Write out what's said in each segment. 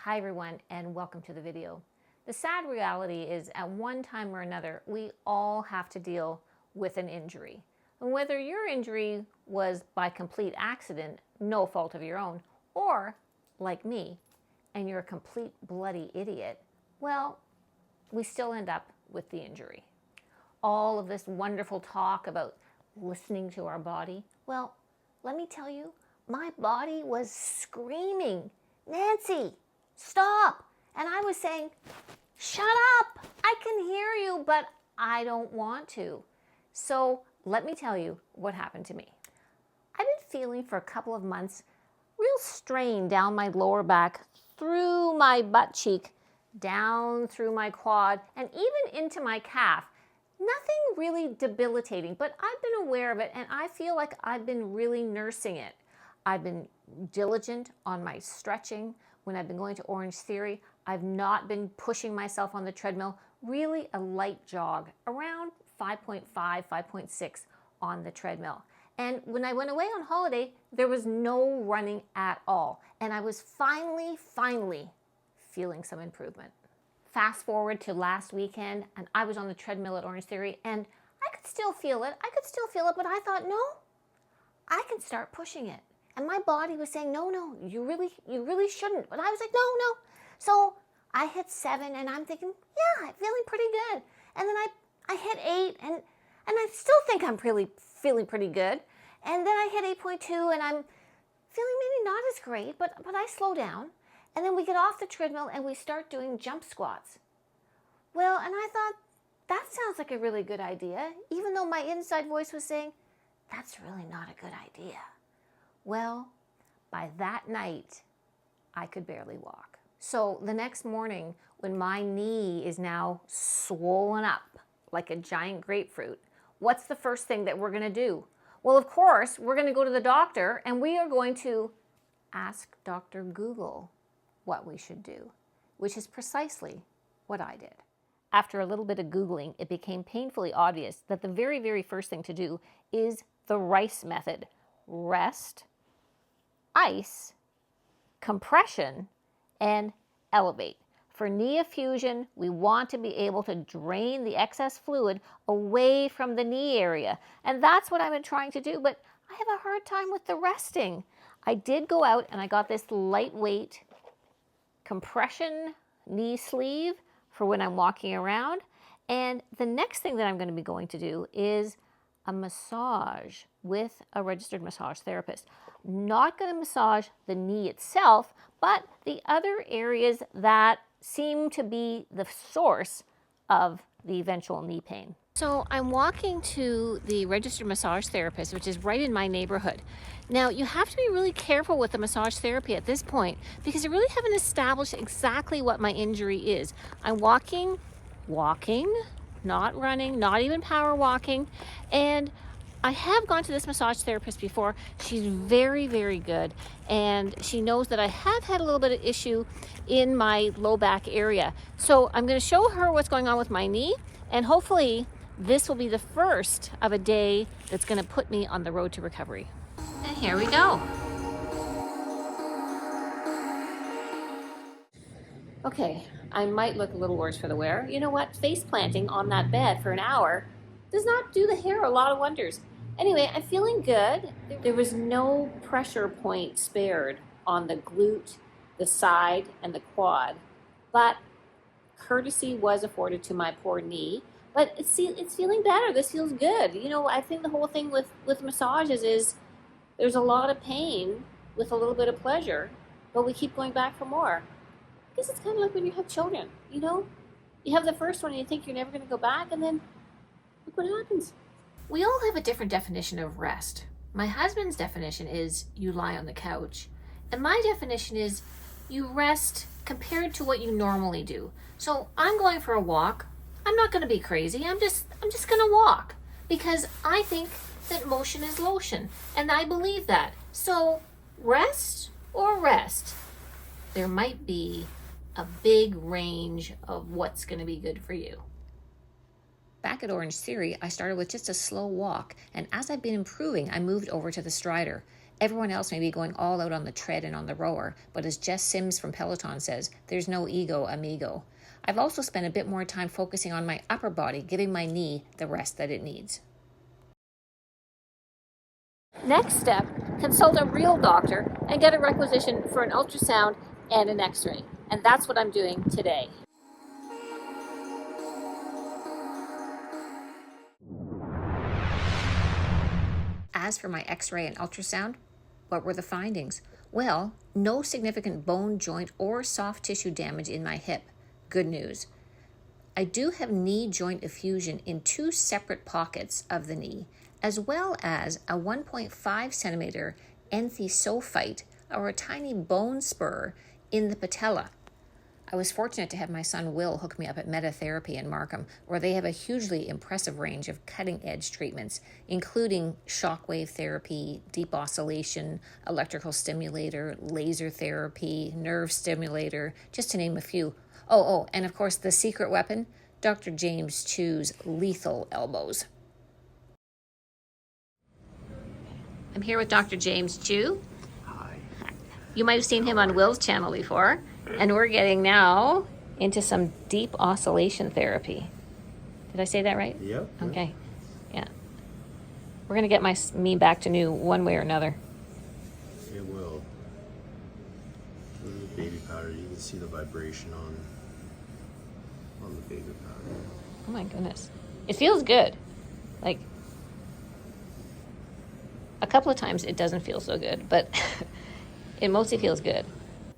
Hi everyone, and welcome to the video. The sad reality is at one time or another, we all have to deal with an injury. And whether your injury was by complete accident, no fault of your own, or like me, and you're a complete bloody idiot, well, we still end up with the injury. All of this wonderful talk about listening to our body, well, let me tell you, my body was screaming, "Nancy, stop!" And I was saying, "Shut up! I can hear you, but I don't want to." So let me tell you what happened to me. I've been feeling for a couple of months real strain down my lower back, through my butt cheek, down through my quad, and even into my calf. Nothing really debilitating, but I've been aware of it and I feel like I've been really nursing it. I've been diligent on my stretching. When I've been going to Orange Theory, I've not been pushing myself on the treadmill, really a light jog, around 5.5, 5.6 on the treadmill. And when I went away on holiday, there was no running at all. And I was finally feeling some improvement. Fast forward to last weekend, and I was on the treadmill at Orange Theory, and I could still feel it. But I thought, no, I can start pushing it. And my body was saying, no, you really shouldn't. But I was like, no. So I hit 7, and I'm thinking, yeah, I'm feeling pretty good. And then I hit 8, and I still think I'm really feeling pretty good. And then I hit 8.2, and I'm feeling maybe not as great, but I slow down. And then we get off the treadmill and we start doing jump squats. Well, and I thought, that sounds like a really good idea, even though my inside voice was saying, that's really not a good idea. Well, by that night, I could barely walk. So the next morning, when my knee is now swollen up like a giant grapefruit, what's the first thing that we're gonna do? Well, of course, we're gonna go to the doctor and we are going to ask Dr. Google what we should do, which is precisely what I did. After a little bit of Googling, it became painfully obvious that the very first thing to do is the RICE method. Rest, ice, compression, and elevate. For knee effusion, we want to be able to drain the excess fluid away from the knee area. And that's what I've been trying to do, but I have a hard time with the resting. I did go out and I got this lightweight compression knee sleeve for when I'm walking around. And the next thing that I'm going to be going to do is a massage with a registered massage therapist. Not going to massage the knee itself, but the other areas that seem to be the source of the eventual knee pain. So I'm walking to the registered massage therapist, which is right in my neighborhood. Now, you have to be really careful with the massage therapy at this point because I really haven't established exactly what my injury is. I'm walking, not running, not even power walking. And I have gone to this massage therapist before. She's very good. And she knows that I have had a little bit of issue in my low back area. So I'm going to show her what's going on with my knee, and hopefully this will be the first of a day that's going to put me on the road to recovery. And here we go. Okay, I might look a little worse for the wear. You know what? Face planting on that bed for an hour does not do the hair a lot of wonders. Anyway, I'm feeling good. There was no pressure point spared on the glute, the side, and the quad, but courtesy was afforded to my poor knee. But it's feeling better. This feels good. You know, I think the whole thing with massages is there's a lot of pain with a little bit of pleasure, but we keep going back for more. I guess it's kind of like when you have children, you know? You have the first one and you think you're never going to go back, and then look what happens. We all have a different definition of rest. My husband's definition is you lie on the couch, and my definition is you rest compared to what you normally do. So I'm going for a walk. I'm not going to be crazy. I'm just going to walk because I think that motion is lotion, and I believe that. So rest or rest, there might be a big range of what's going to be good for you. Back at Orange Theory, I started with just a slow walk, and as I've been improving, I moved over to the strider. Everyone else may be going all out on the tread and on the rower, but as Jess Sims from Peloton says, there's no ego, amigo. I've also spent a bit more time focusing on my upper body, giving my knee the rest that it needs. Next step, consult a real doctor and get a requisition for an ultrasound and an x-ray. And that's what I'm doing today. As for my x-ray and ultrasound, what were the findings? Well, no significant bone, joint, or soft tissue damage in my hip. Good news. I do have knee joint effusion in 2 separate pockets of the knee, as well as a 1.5 centimeter enthysophyte, or a tiny bone spur, in the patella. I was fortunate to have my son Will hook me up at Metatherapy in Markham, where they have a hugely impressive range of cutting-edge treatments, including shockwave therapy, deep oscillation, electrical stimulator, laser therapy, nerve stimulator, just to name a few. Oh, and of course the secret weapon, Dr. James Chew's lethal elbows. I'm here with Dr. James Chew. Hi. You might have seen him on Will's channel before, and we're getting now into some deep oscillation therapy. Did I say that right? Yep. Okay. Yeah. We're going to get me back to new one way or another. It will. This is baby powder. You can see the vibration on the baby powder. Oh my goodness. It feels good. Like, a couple of times it doesn't feel so good, but it mostly feels good.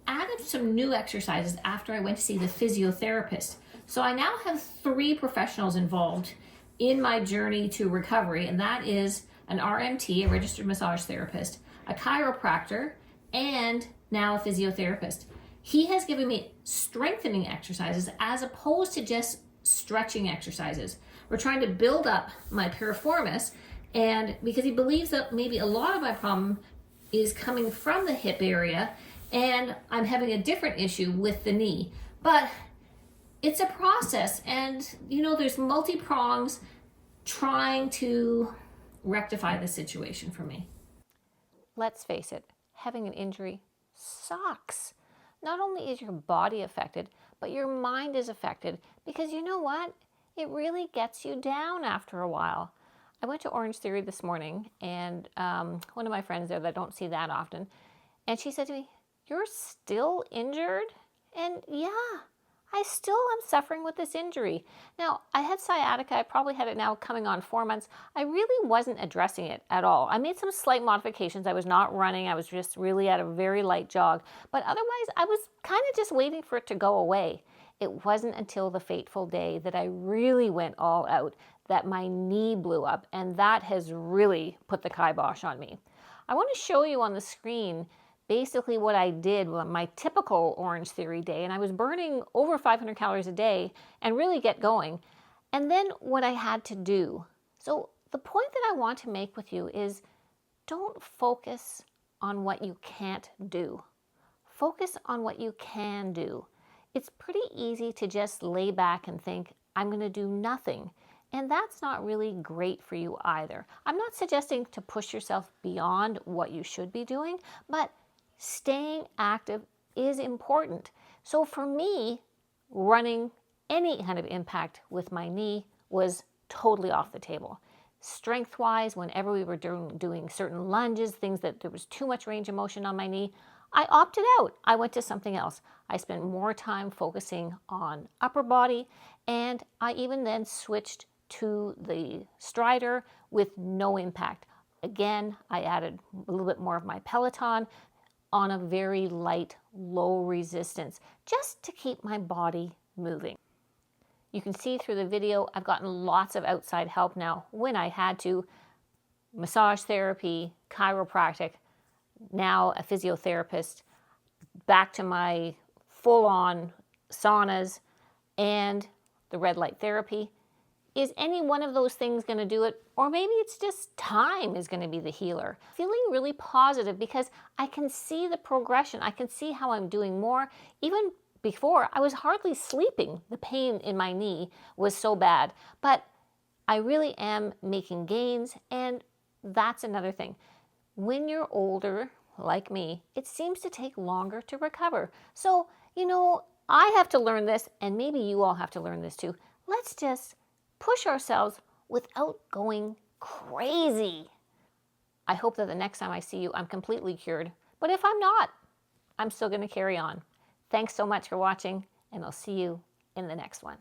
Added some new exercises after I went to see the physiotherapist. So I now have 3 professionals involved in my journey to recovery, and that is an RMT, a registered massage therapist, a chiropractor, and now a physiotherapist. He has given me strengthening exercises as opposed to just stretching exercises. We're trying to build up my piriformis, and because he believes that maybe a lot of my problem is coming from the hip area, and I'm having a different issue with the knee. But it's a process, and there's multi-prongs trying to rectify the situation for me. Let's face it, having an injury sucks. Not only is your body affected, but your mind is affected, because you know what? It really gets you down after a while. I went to Orange Theory this morning, and one of my friends there that I don't see that often, and she said to me, "You're still injured?" And yeah, I still am suffering with this injury. Now, I had sciatica. I probably had it now coming on 4 months. I really wasn't addressing it at all. I made some slight modifications. I was not running. I was just really at a very light jog. But otherwise, I was kind of just waiting for it to go away. It wasn't until the fateful day that I really went all out that my knee blew up, and that has really put the kibosh on me. I want to show you on the screen basically what I did on my typical Orange Theory day, and I was burning over 500 calories a day and really get going, and then what I had to do. So the point that I want to make with you is, don't focus on what you can't do. Focus on what you can do. It's pretty easy to just lay back and think, I'm going to do nothing. And that's not really great for you either. I'm not suggesting to push yourself beyond what you should be doing, but staying active is important. So for me, running any kind of impact with my knee was totally off the table. Strength-wise, whenever we were doing certain lunges, things that there was too much range of motion on my knee, I opted out. I went to something else. I spent more time focusing on upper body, and I even then switched to the Strider with no impact. Again, I added a little bit more of my Peloton on a very light, low resistance, just to keep my body moving. You can see through the video, I've gotten lots of outside help now when I had to. Massage therapy, chiropractic, now a physiotherapist, back to my full-on saunas and the red light therapy. Is any one of those things going to do it? Or maybe it's just time is going to be the healer. Feeling really positive because I can see the progression. I can see how I'm doing more. Even before, I was hardly sleeping. The pain in my knee was so bad. But I really am making gains, and that's another thing. When you're older, like me, it seems to take longer to recover. So, you know, I have to learn this, and maybe you all have to learn this too. Let's just push ourselves without going crazy. I hope that the next time I see you, I'm completely cured. But if I'm not, I'm still going to carry on. Thanks so much for watching, and I'll see you in the next one.